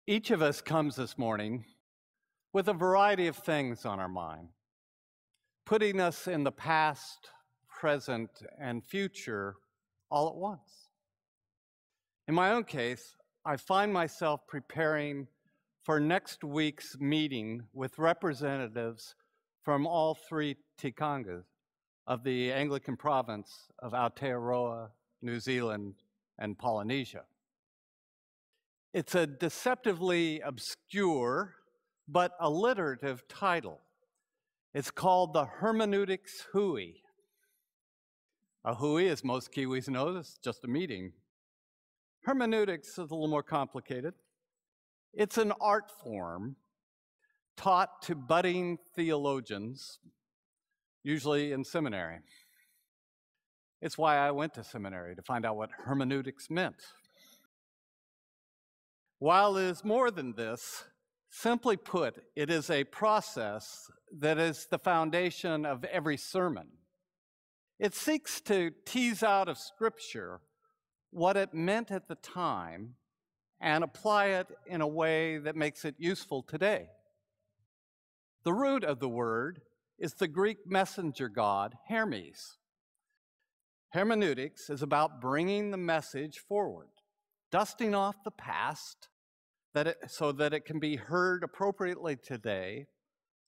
Each of us comes this morning with a variety of things on our mind, putting us in the past, present, and future all at once. In my own case, I find myself preparing for next week's meeting with representatives from all three tikangas of the Anglican province of Aotearoa, New Zealand, and Polynesia. It's a deceptively obscure but alliterative title. It's called the Hermeneutics Hui. A hui, as most Kiwis know, is just a meeting. Hermeneutics is a little more complicated. It's an art form taught to budding theologians, usually in seminary. It's why I went to seminary, to find out what hermeneutics meant. While it is more than this, simply put, it is a process that is the foundation of every sermon. It seeks to tease out of Scripture what it meant at the time and apply it in a way that makes it useful today. The root of the word is the Greek messenger god, Hermes. Hermeneutics is about bringing the message forward, dusting off the past so that it can be heard appropriately today,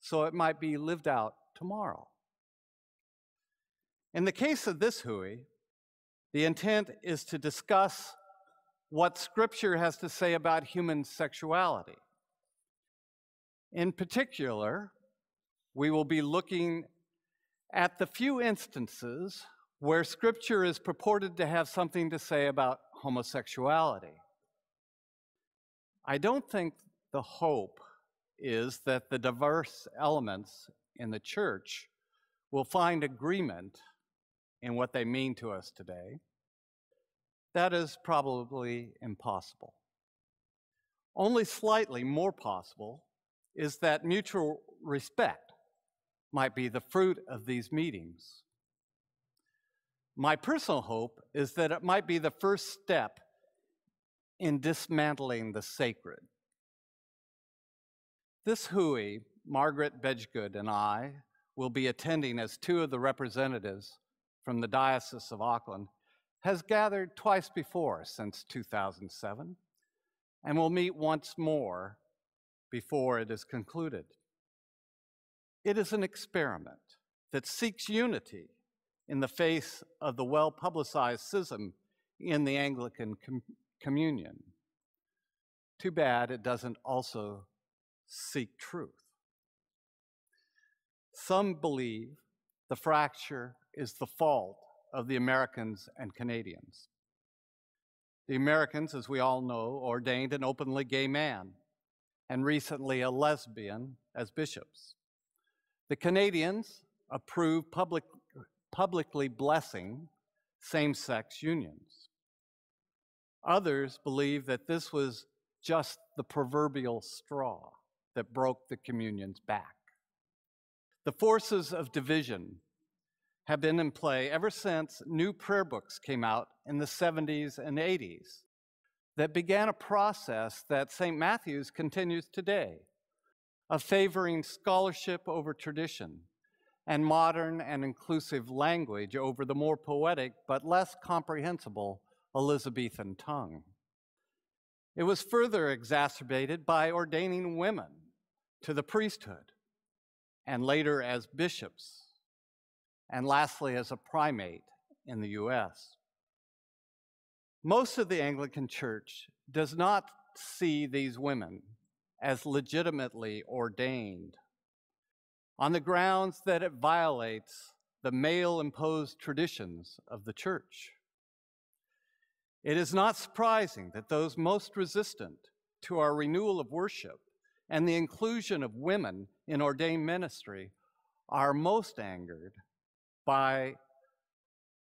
so it might be lived out tomorrow. In the case of this hui, the intent is to discuss what Scripture has to say about human sexuality. In particular, we will be looking at the few instances where Scripture is purported to have something to say about homosexuality. I don't think the hope is that the diverse elements in the church will find agreement in what they mean to us today. That is probably impossible. Only slightly more possible is that mutual respect might be the fruit of these meetings. My personal hope is that it might be the first step in dismantling the sacred. This hui, Margaret Bedgegood and I will be attending as two of the representatives from the Diocese of Auckland, has gathered twice before since 2007, and will meet once more before it is concluded. It is an experiment that seeks unity in the face of the well-publicized schism in the Anglican Communion. Too bad it doesn't also seek truth. Some believe the fracture is the fault of the Americans and Canadians. The Americans, as we all know, ordained an openly gay man and recently a lesbian as bishops. The Canadians approved publicly blessing same-sex unions. Others believe that this was just the proverbial straw that broke the communion's back. The forces of division have been in play ever since new prayer books came out in the 70s and 80s that began a process that St. Matthew's continues today, of favoring scholarship over tradition and modern and inclusive language over the more poetic but less comprehensible Elizabethan tongue. It was further exacerbated by ordaining women to the priesthood, and later as bishops, and lastly as a primate in the US. Most of the Anglican Church does not see these women as legitimately ordained on the grounds that it violates the male-imposed traditions of the Church. It is not surprising that those most resistant to our renewal of worship and the inclusion of women in ordained ministry are most angered by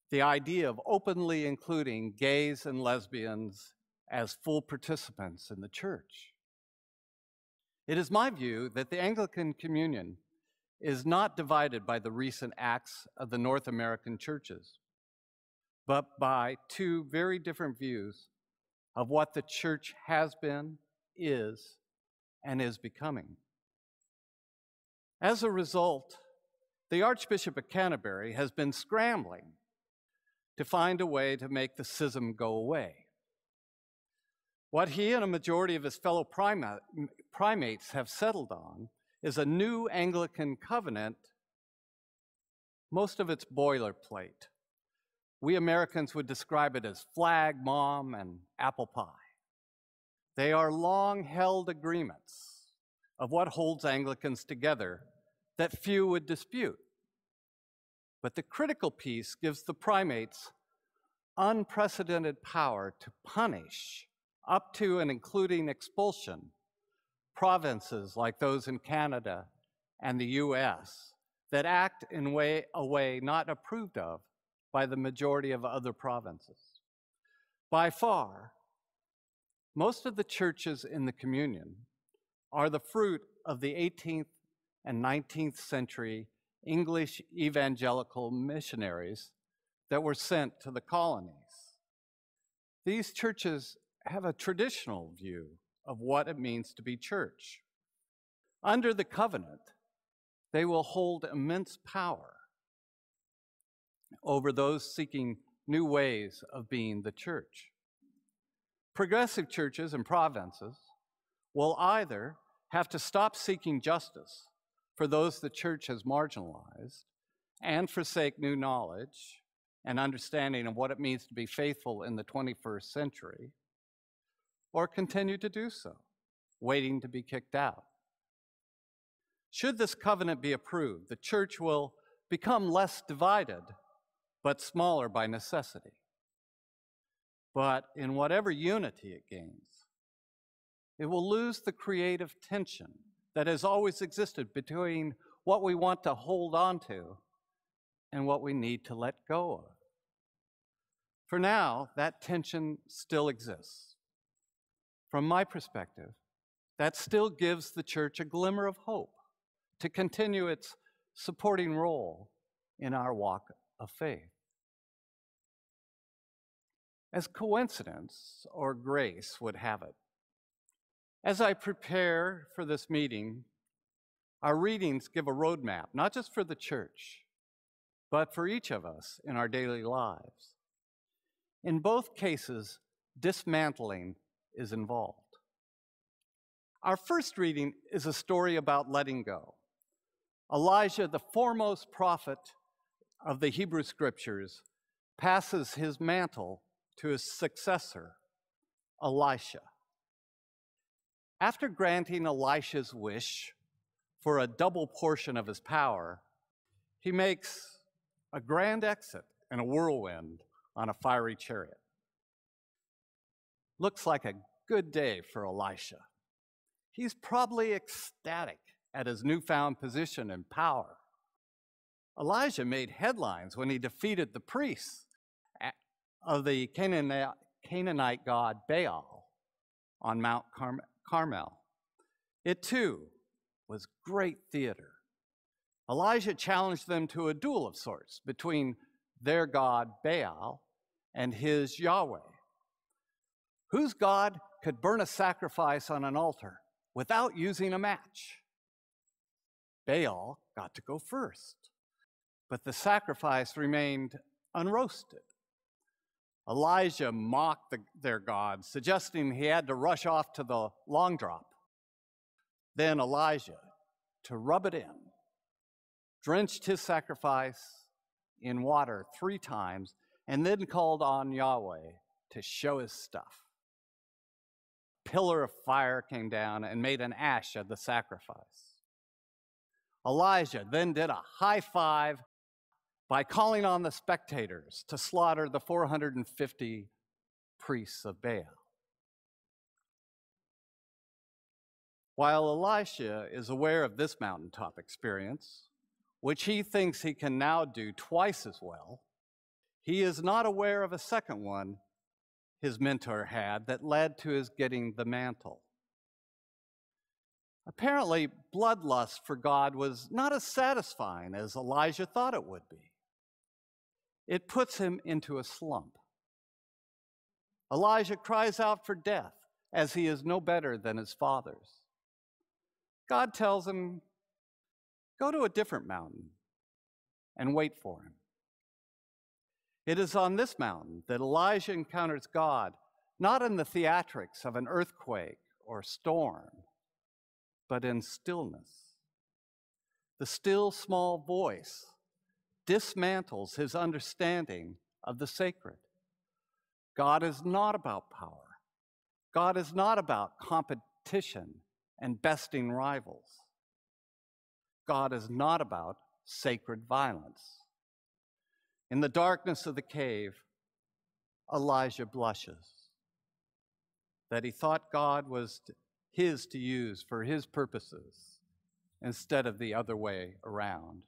the idea of openly including gays and lesbians as full participants in the church. It is my view that the Anglican Communion is not divided by the recent acts of the North American churches, but by two very different views of what the church has been, is and is becoming. As a result, the Archbishop of Canterbury has been scrambling to find a way to make the schism go away. What he and a majority of his fellow primates have settled on is a new Anglican covenant, most of it's boilerplate. We Americans would describe it as flag, mom, and apple pie. They are long-held agreements of what holds Anglicans together that few would dispute. But the critical piece gives the primates unprecedented power to punish, up to and including expulsion, provinces like those in Canada and the US that act in a way not approved of by the majority of other provinces. By far, most of the churches in the Communion are the fruit of the 18th and 19th century English evangelical missionaries that were sent to the colonies. These churches have a traditional view of what it means to be church. Under the covenant, they will hold immense power over those seeking new ways of being the church. Progressive churches and provinces will either have to stop seeking justice for those the church has marginalized and forsake new knowledge and understanding of what it means to be faithful in the 21st century, or continue to do so, waiting to be kicked out. Should this covenant be approved, the church will become less divided, but smaller by necessity. But in whatever unity it gains, it will lose the creative tension that has always existed between what we want to hold on to and what we need to let go of. For now, that tension still exists. From my perspective, that still gives the church a glimmer of hope to continue its supporting role in our walk of faith. As coincidence or grace would have it, as I prepare for this meeting, our readings give a roadmap, not just for the church, but for each of us in our daily lives. In both cases, dismantling is involved. Our first reading is a story about letting go. Elijah, the foremost prophet of the Hebrew Scriptures, passes his mantle to his successor, Elisha. After granting Elisha's wish for a double portion of his power, he makes a grand exit in a whirlwind on a fiery chariot. Looks like a good day for Elisha. He's probably ecstatic at his newfound position and power. Elijah made headlines when he defeated the priests of the Canaanite god Baal on Mount Carmel. It too was great theater. Elijah challenged them to a duel of sorts between their god Baal and his Yahweh. Whose god could burn a sacrifice on an altar without using a match? Baal got to go first, but the sacrifice remained unroasted. Elijah mocked their god, suggesting he had to rush off to the long drop. Then Elijah, to rub it in, drenched his sacrifice in water 3 times and then called on Yahweh to show his stuff. A pillar of fire came down and made an ash of the sacrifice. Elijah then did a high five by calling on the spectators to slaughter the 450 priests of Baal. While Elisha is aware of this mountaintop experience, which he thinks he can now do twice as well, he is not aware of a second one his mentor had that led to his getting the mantle. Apparently, bloodlust for God was not as satisfying as Elijah thought it would be. It puts him into a slump. Elijah cries out for death, as he is no better than his fathers. God tells him, go to a different mountain and wait for him. It is on this mountain that Elijah encounters God, not in the theatrics of an earthquake or storm, but in stillness. The still small voice dismantles his understanding of the sacred. God is not about power. God is not about competition and besting rivals. God is not about sacred violence. In the darkness of the cave, Elijah blushes that he thought God was his to use for his purposes instead of the other way around.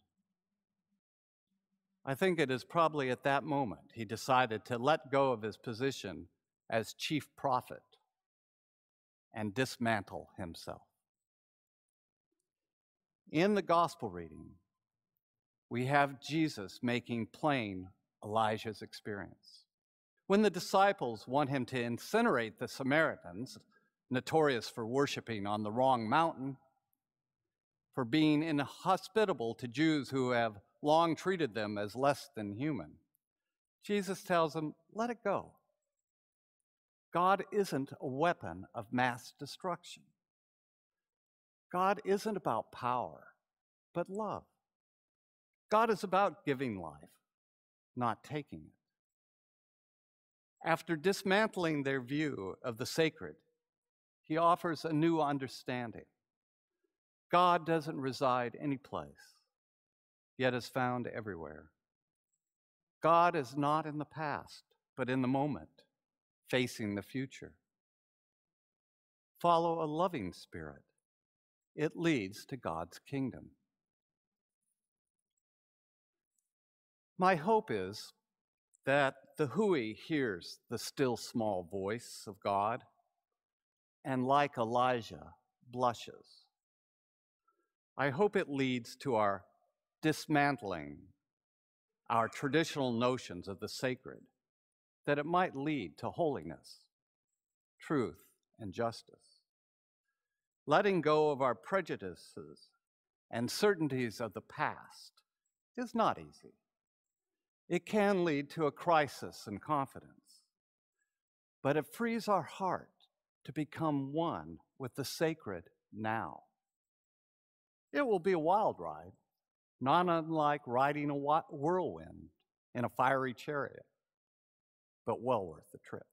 I think it is probably at that moment he decided to let go of his position as chief prophet and dismantle himself. In the gospel reading, we have Jesus making plain Elijah's experience. When the disciples want him to incinerate the Samaritans, notorious for worshiping on the wrong mountain, for being inhospitable to Jews who have long treated them as less than human, Jesus tells them, let it go. God isn't a weapon of mass destruction. God isn't about power, but love. God is about giving life, not taking it. After dismantling their view of the sacred, he offers a new understanding. God doesn't reside any place, yet is found everywhere. God is not in the past, but in the moment, facing the future. Follow a loving spirit. It leads to God's kingdom. My hope is that the Hui hears the still small voice of God and, like Elijah, blushes. I hope it leads to our dismantling our traditional notions of the sacred, that it might lead to holiness, truth, and justice. Letting go of our prejudices and certainties of the past is not easy. It can lead to a crisis in confidence, but it frees our heart to become one with the sacred now. It will be a wild ride, not unlike riding a whirlwind in a fiery chariot, but well worth the trip.